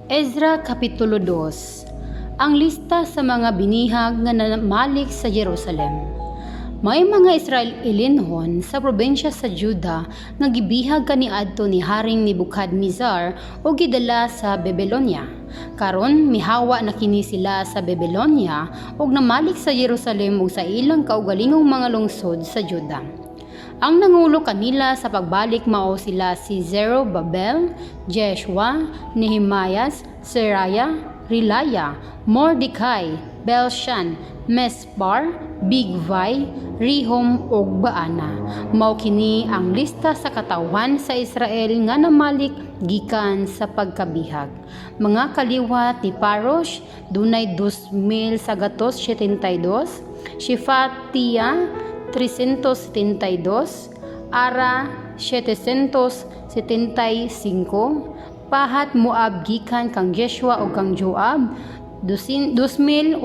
Ezra Kapitulo 2. Ang lista sa mga binihag nga namalik sa Jerusalem. May mga Israelinhon sa probinsya sa Juda nga gibihag kaniadto ni Haring Nebuchadnezzar o gidala sa Babylonia. Karon mihawa na kini sila sa Babylonia ug namalik sa Jerusalem ug sa ilang kaugalingong mga lungsod sa Juda. Ang nangulo kanila sa pagbalik mao sila si Zerubbabel, Jeshua, Nehemias, Seraya, Rilaya, Mordecai, Belshan, Mespar, Bigvai, Rehum ug Baana. Mao kini ang lista sa katawan sa Israel nga namalik gikan sa pagkabihag. Mga kaliwat ni Parosh dunay 2,172, Shefatia 372, Ara 775, Pahat Moab gikan kang Jeshua o kang Joab 2,812,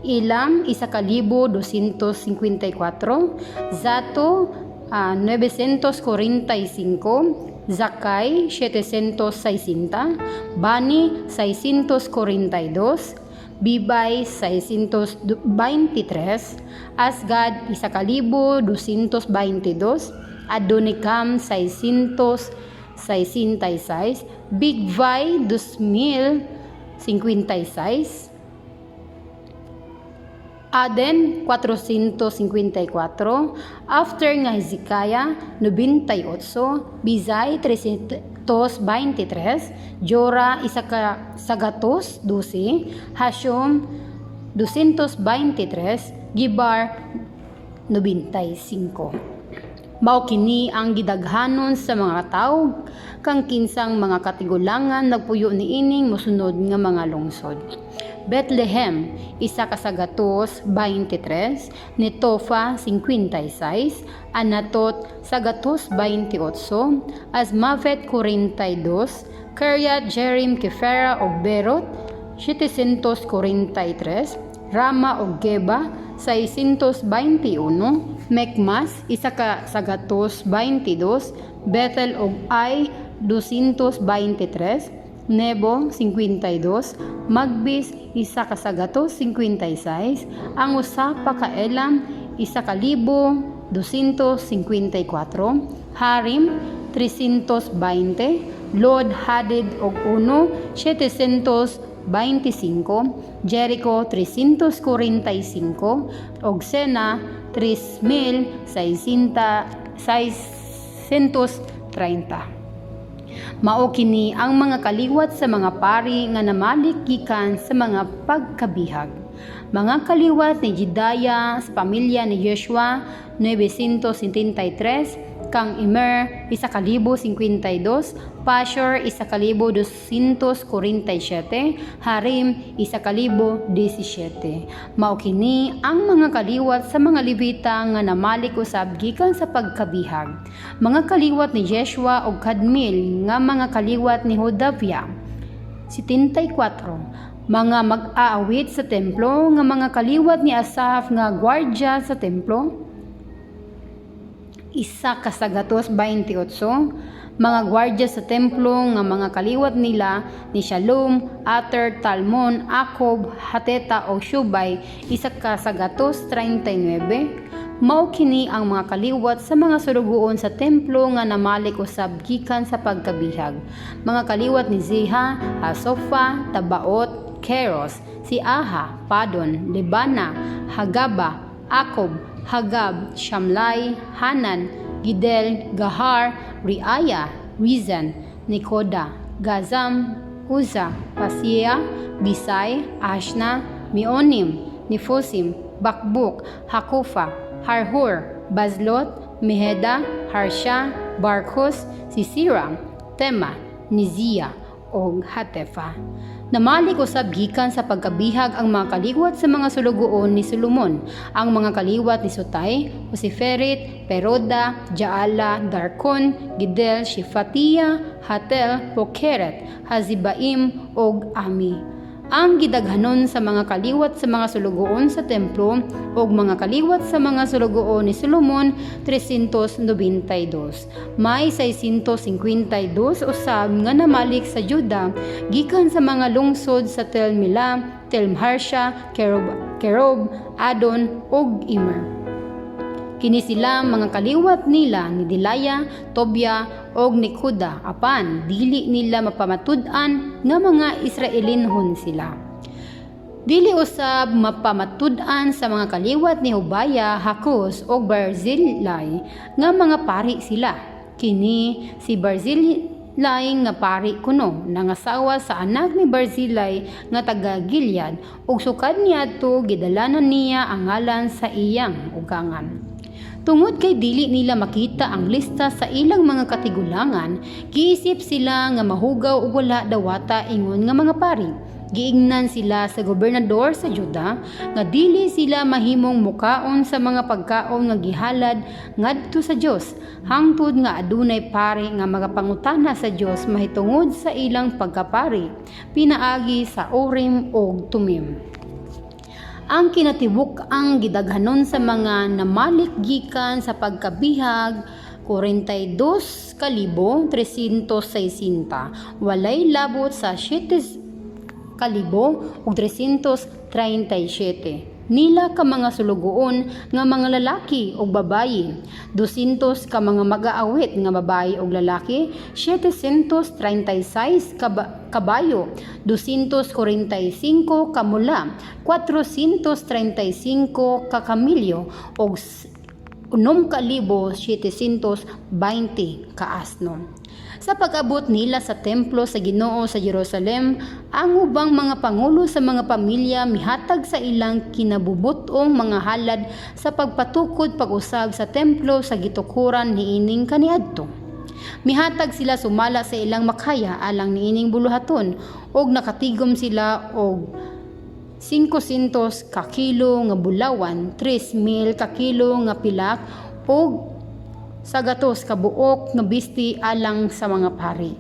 Ilam 1,254, Zato 945, Zakay 760, Bani 642, Bibay 623, Asgad 1,222, Adonikam 666, Bigvai 2,056, Aden 454, after nga Hezekiah 98, Bizay 323, Jora 112, Hashum 223, Gibar 95. Mao kini ang gidaghanon sa mga tawo kang kinsang mga katigulangan nagpuyo niining mosunod nga mga lungsod. Bethlehem 1,123, Netofa 56, Anatot 128, Azmavet 42, Kiryat Jearim Kefera ug Berot 743, Rama ug Geba 621, Mekmas 1,122, Bethel ug Ai 223, Nebo 52, Magbis 1,156, ang usa pa ka Elam 1,254, Harim 320, Lod Hadid og Uno 725, Jericho 345 og Sena 3,630. Mao kini ang mga kaliwat sa mga pari nga namalik gikan sa mga pagkabihag. Mga kaliwat ni Jedaya sa pamilya ni Joshua 973, kang Immer 1,052, Pashur 1,247, Harim 1,017. Mao kini ang mga kaliwat sa mga Levita nga namalik usab gikan sa pagkabihag. Mga kaliwat ni Jeshua ug Kadmiel nga mga kaliwat ni Hodavia 74. Mga mag-aawit sa templo nga mga kaliwat ni Asaf nga gwardya sa templo 1,128, mga gwardya sa templo nga mga kaliwat nila ni Shalom, Ater, Talmon, Akob, Hateta o Shubay 1,139. Mao kini ang mga kaliwat sa mga sulugoon sa templo nga namalik usab gikan sa pagkabihag. Mga kaliwat ni Ziha, Hasofa, Tabaot, Keros, si Aha, Padon, Libana, Hagaba, Akob, Hagab, Shamlai, Hanan, Gidel, Gahar, Riaya, Rizan, Nikoda, Gazam, Uza, Pasia, Bisay, Ashna, Mionim, Nifosim, Bakbuk, Hakufa, Harhur, Bazlot, Meheda, Harsha, Barkos, Sisira, Tema, Nizia, o Hatefa. Namalik usab gikan sa pagkabihag ang mga kaliwat sa mga sulugoon ni Solomon, ang mga kaliwat ni Sutay, Usiferit, Peroda, Jaala, Darkon, Gidel, Shefatia, Hatel, Pokeret, Hazibaim, og Ami. ang gidaghanon sa mga kaliwat sa mga sulugoon sa templo ug mga kaliwat sa mga sulugoon ni Solomon 392. May 652 usab nga namalik sa Juda gikan sa mga lungsod sa Tel Mila, Tel Harsha, Kerob, Adon ug Immer. Kini sila mga kaliwat nila ni Delaya, Tobia og Nekuda apan dili nila mapamatud-an nga mga Israelinhon sila. Dili usab mapamatud-an sa mga kaliwat ni Hobaya, Hakos ug Barzillai nga mga pari sila. Kini si Barzillai nga pari kuno nangasawa sa anak ni Barzillai nga taga Gilead ug sukad niadto gidalanan niya ang ngalan sa iyang ugangan. Tungod kay dili nila makita ang lista sa ilang mga katigulangan, giisip sila nga mahugaw ug wala dawata ingon nga mga pari. Giingnan sila sa gobernador sa Juda nga dili sila mahimong mukaon sa mga pagkaon nga gihalad ngadto sa Dios hangtod nga adunay pari nga magapangutana sa Dios mahitungod sa ilang pagkapari pinaagi sa Urim ug Tumim. Ang kinatibuk-ang gidaghanon sa mga namalik gikan sa pagkabihag 42,360 walay labot sa 7,337 nila ka mga sulugoon nga mga lalaki ug babayi, 200 ka mga mag-aawit nga babayi ug lalaki, 736 kabayo, 245 ka mula, 435 ka kamilyo ug 6,720 ka asno. Sa pag-abot nila sa templo sa Ginoo sa Jerusalem, ang ubang mga pangulo sa mga pamilya mihatag sa ilang kinabubutong mga halad sa pagpatukod pag-usab sa templo sa gitukuran niining kaniadto. Mihatag sila sumala sa ilang makaya alang niining buluhaton ug nakatigom sila og 500 ka kilo nga bulawan, 3,000 ka kilo nga pilak ug sa gatos kabuok nga bisti alang sa mga pari.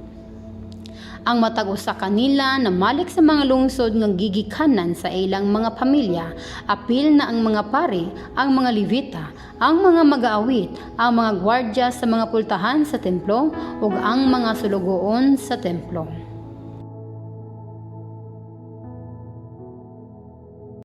Ang matag usa kanila na malik sa mga lungsod nga gigikanan sa ilang mga pamilya, apil na ang mga pari, ang mga Levita, ang mga mag-aawit, ang mga gwardya sa mga pultahan sa templo ug ang mga sulugoon sa templo.